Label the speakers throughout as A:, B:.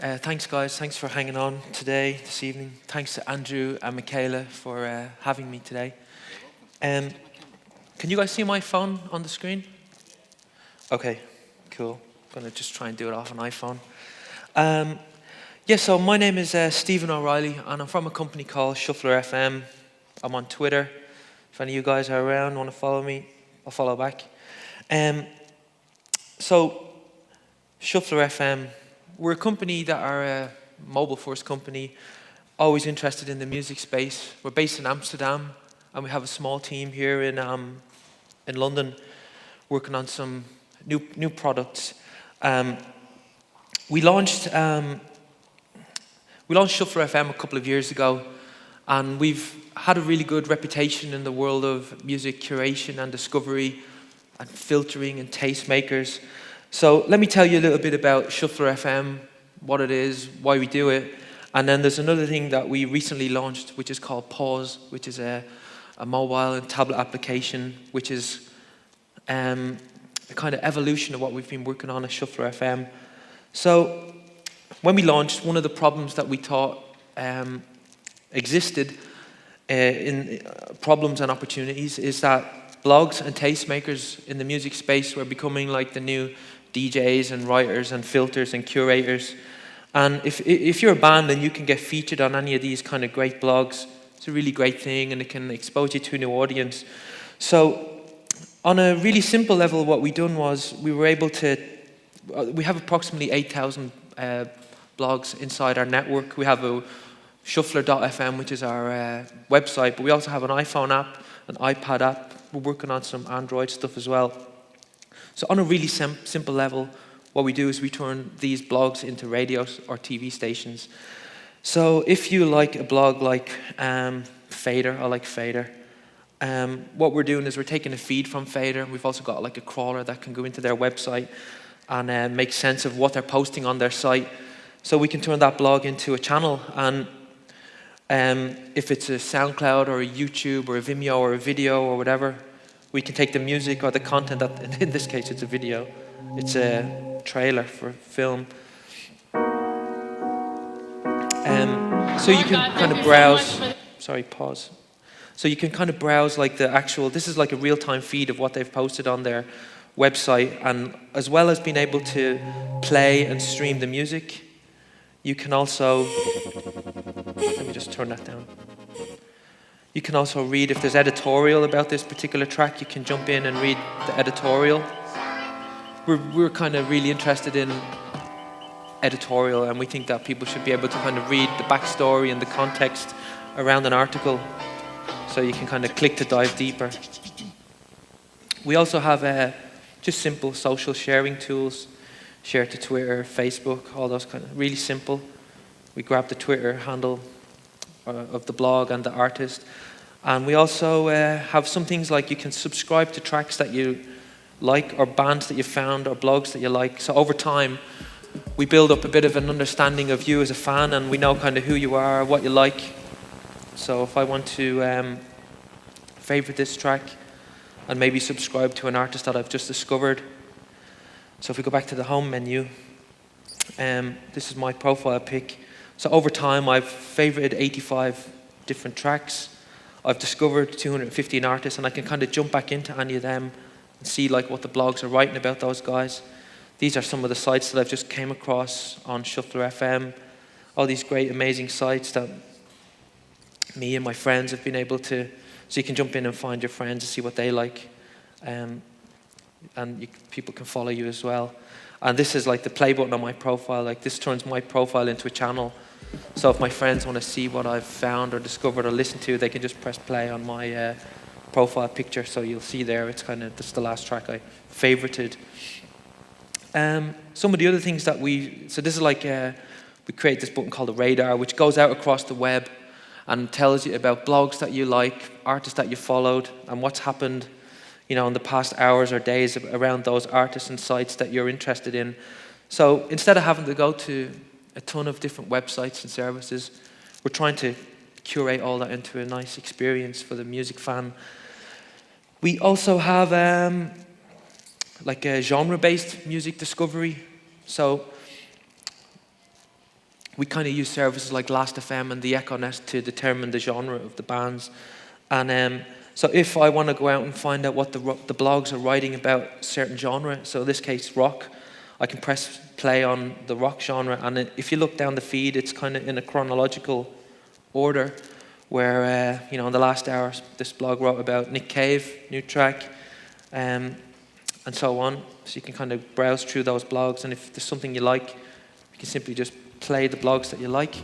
A: Thanks, guys. Thanks for hanging on today, this evening. Thanks to Andrew and Michaela for having me today. Can you guys see my phone on the screen? Okay, cool. I'm going to just try and do it off an iPhone. So my name is Stephen O'Reilly, and I'm from a company called Shuffler FM. I'm on Twitter. If any of you guys are around, want to follow me, I'll follow back. So, Shuffler FM, we're a company that are a mobile-first company, always interested in the music space. We're based in Amsterdam, and we have a small team here in London, working on some new products. We launched Shuffler FM a couple of years ago, and we've had a really good reputation in the world of music curation and discovery and filtering and tastemakers. So let me tell you a little bit about Shuffler FM, what it is, why we do it. And then there's another thing that we recently launched, which is called Pause, which is a mobile and tablet application, which is a kind of evolution of what we've been working on at Shuffler FM. So when we launched, one of the problems that we thought existed in problems and opportunities is that blogs and tastemakers in the music space were becoming like the new DJs and writers and filters and curators. And if you're a band and you can get featured on any of these kind of great blogs, it's a really great thing, and it can expose you to a new audience. So on a really simple level, what we done was we were able to, we have approximately 8,000 blogs inside our network. We have a shuffler.fm, which is our website, but we also have an iPhone app, an iPad app. We're working on some Android stuff as well. So on a really simple level, what we do is we turn these blogs into radio or TV stations. So if you like a blog like Fader, I like Fader, what we're doing is we're taking a feed from Fader. We've also got like a crawler that can go into their website and make sense of what they're posting on their site. So we can turn that blog into a channel, and if it's a SoundCloud or a YouTube or a Vimeo or a video or whatever, we can take the music or the content, that in this case it's a video, it's a trailer for film. So you can kind of browse, pause. So you can kind of browse like the actual, this is like a real-time feed of what they've posted on their website, and as well as being able to play and stream the music, you can also, let me just turn that down. You can also read if there's editorial about this particular track, you can jump in and read the editorial. We're kind of really interested in editorial, and we think that people should be able to kind of read the backstory and the context around an article, so you can kind of click to dive deeper. We also have just simple social sharing tools, share to Twitter, Facebook, all those kind of really simple. We grab the Twitter handle of the blog and the artist. And we also have some things like you can subscribe to tracks that you like, or bands that you found, or blogs that you like. So over time, we build up a bit of an understanding of you as a fan, and we know kind of who you are, what you like. So if I want to favorite this track and maybe subscribe to an artist that I've just discovered. So if we go back to the home menu, this is my profile pic. So over time, I've favorited 85 different tracks. I've discovered 215 artists, and I can kind of jump back into any of them and see like what the blogs are writing about those guys. These are some of the sites that I've just came across on Shuffler FM. All these great, amazing sites that me and my friends have been able to, so you can jump in and find your friends and see what they like. And people can follow you as well. And this is like the play button on my profile. Like this turns my profile into a channel. So if my friends want to see what I've found or discovered or listened to, they can just press play on my profile picture. So you'll see there, it's kind of, this is the last track I favorited. Some of the other things that so this is like, we create this button called the radar, which goes out across the web and tells you about blogs that you like, artists that you followed, and what's happened, you know, in the past hours or days around those artists and sites that you're interested in. So instead of having to go to a ton of different websites and services, we're trying to curate all that into a nice experience for the music fan. We also have like a genre-based music discovery. So we kind of use services like Last.fm and the Echo Nest to determine the genre of the bands. And so if I want to go out and find out what the blogs are writing about a certain genre, so in this case rock, I can press play on the rock genre, and if you look down the feed, it's kind of in a chronological order, where in the last hour, this blog wrote about Nick Cave, new track, and so on. So you can kind of browse through those blogs, and if there's something you like, you can simply just play the blogs that you like.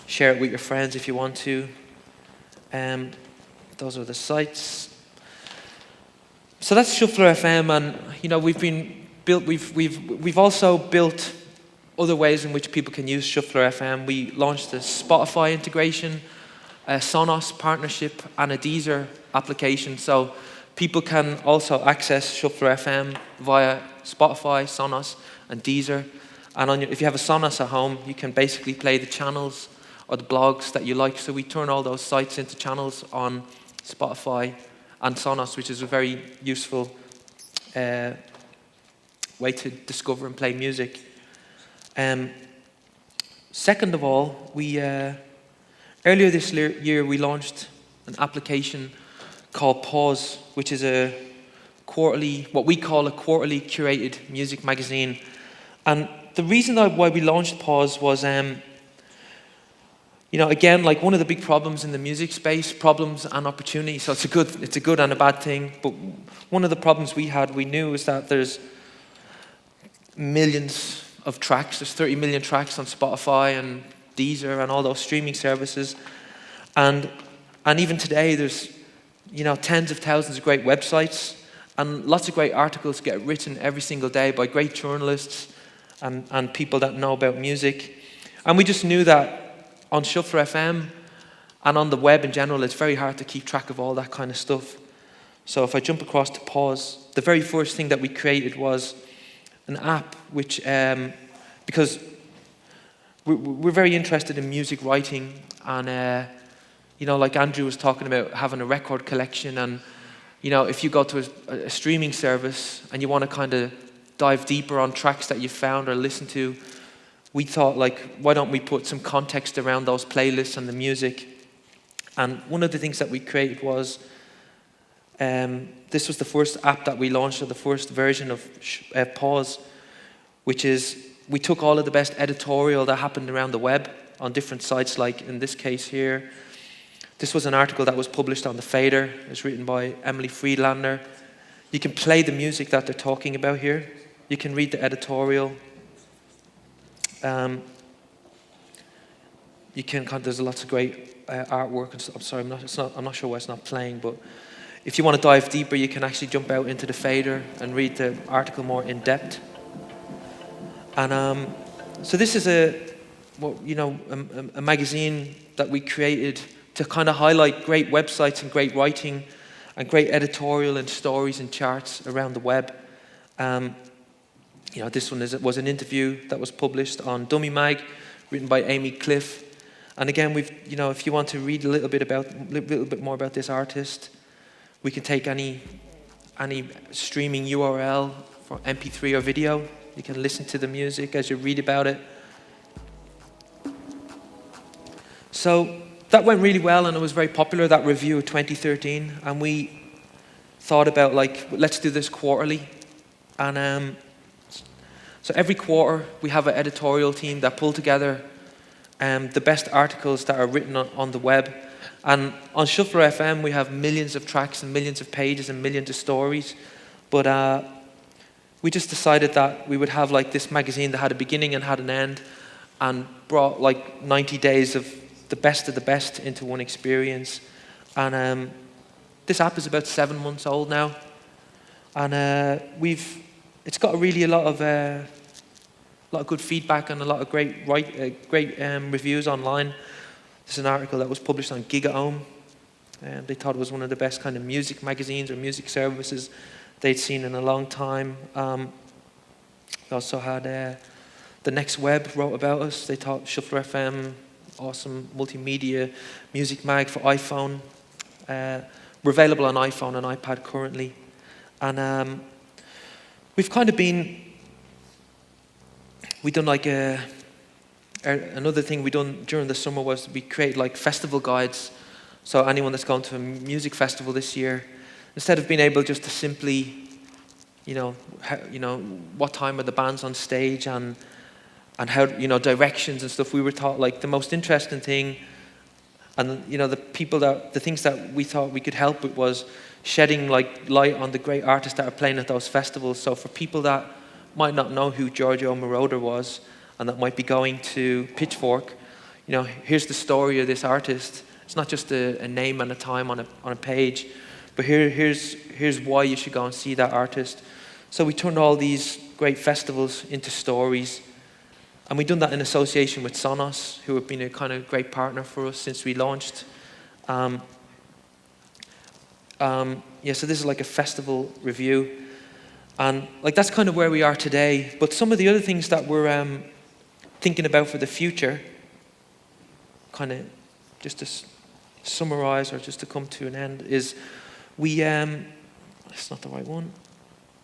A: Share it with your friends if you want to. Those are the sites. So that's Shuffler FM, and we've also built other ways in which people can use Shuffler FM. We launched a Spotify integration, a Sonos partnership, and a Deezer application. So people can also access Shuffler FM via Spotify, Sonos, and Deezer. And if you have a Sonos at home, you can basically play the channels or the blogs that you like. So we turn all those sites into channels on Spotify and Sonos, which is a very useful way to discover and play music. Second of all, earlier this year we launched an application called Pause, which is what we call a quarterly curated music magazine. And the reason why we launched Pause was, again, like one of the big problems in the music space, problems and opportunities. So it's a good and a bad thing. But one of the problems we knew is that there's millions of tracks. There's 30 million tracks on Spotify and Deezer and all those streaming services. And even today, there's tens of thousands of great websites, and lots of great articles get written every single day by great journalists and people that know about music. And we just knew that on Shuffler FM and on the web in general, it's very hard to keep track of all that kind of stuff. So if I jump across to Pause, the very first thing that we created was an app which, because we're very interested in music writing, and like Andrew was talking about having a record collection, and if you go to a streaming service and you want to kind of dive deeper on tracks that you found or listen to, we thought, why don't we put some context around those playlists and the music? And one of the things that we created was, this was the first app that we launched, or the first version of Pause, which is, we took all of the best editorial that happened around the web on different sites, like in this case here. This was an article that was published on The Fader. It was written by Emily Friedlander. You can play the music that they're talking about here. You can read the editorial. There's lots of great artwork and stuff. I'm sorry, I'm not sure why it's not playing, but if you want to dive deeper, you can actually jump out into The Fader and read the article more in depth. And so this is a magazine that we created to kind of highlight great websites and great writing and great editorial and stories and charts around the web. This one was an interview that was published on Dummy Mag, written by Amy Cliff. And again, if you want to read a little bit more about this artist, we can take any streaming URL for MP3 or video. You can listen to the music as you read about it. So that went really well, and it was very popular, that review of 2013. And we thought about, let's do this quarterly. And so every quarter, we have an editorial team that pull together the best articles that are written on the web. And on Shuffler FM, we have millions of tracks and millions of pages and millions of stories. But we just decided that we would have this magazine that had a beginning and had an end, and brought 90 days of the best into one experience. And this app is about 7 months old now, and it's got really a lot of good feedback and a lot of great reviews online. There's an article that was published on Gigaome, and they thought it was one of the best kind of music magazines or music services they'd seen in a long time. We also had The Next Web wrote about us. They thought Shuffler FM, awesome multimedia music mag for iPhone. We're available on iPhone and iPad currently. And we've kind of been we done like another thing we done during the summer was we create like festival guides. So anyone that's gone to a music festival this year, instead of being able just to simply, what time are the bands on stage and how, directions and stuff, we were taught like the most interesting thing, and the things that we thought we could help with was shedding like light on the great artists that are playing at those festivals. So for people that might not know who Giorgio Moroder was and that might be going to Pitchfork, here's the story of this artist. It's not just a name and a time on a page, but here's why you should go and see that artist. So we turned all these great festivals into stories, and we've done that in association with Sonos, who have been a kind of great partner for us since we launched. So this is like a festival review. And like that's kind of where we are today. But some of the other things that we're thinking about for the future, kind of just to summarize or just to come to an end, is it's not the right one.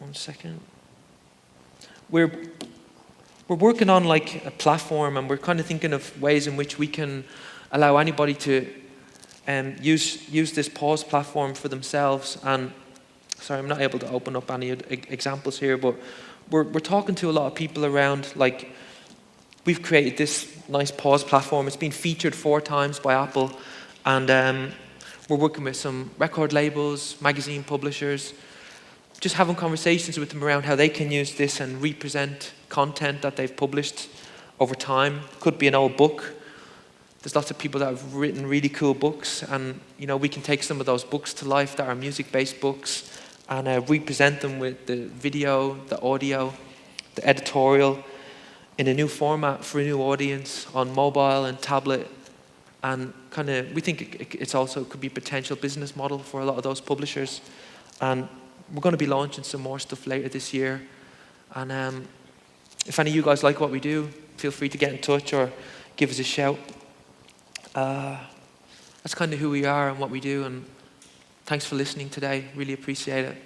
A: 1 second. We're working on like a platform, and we're kind of thinking of ways in which we can allow anybody to use this pause platform for themselves. And sorry, I'm not able to open up any examples here, but we're talking to a lot of people around. Like, we've created this nice pause platform. It's been featured 4 times by Apple, and we're working with some record labels, magazine publishers, just having conversations with them around how they can use this and represent content that they've published over time. Could be an old book. There's lots of people that have written really cool books, and we can take some of those books to life that are music-based books and represent them with the video, the audio, the editorial in a new format for a new audience on mobile and tablet. And we think it's also could be a potential business model for a lot of those publishers. And we're going to be launching some more stuff later this year. And if any of you guys like what we do, feel free to get in touch or give us a shout. That's kind of who we are and what we do. And thanks for listening today. Really appreciate it.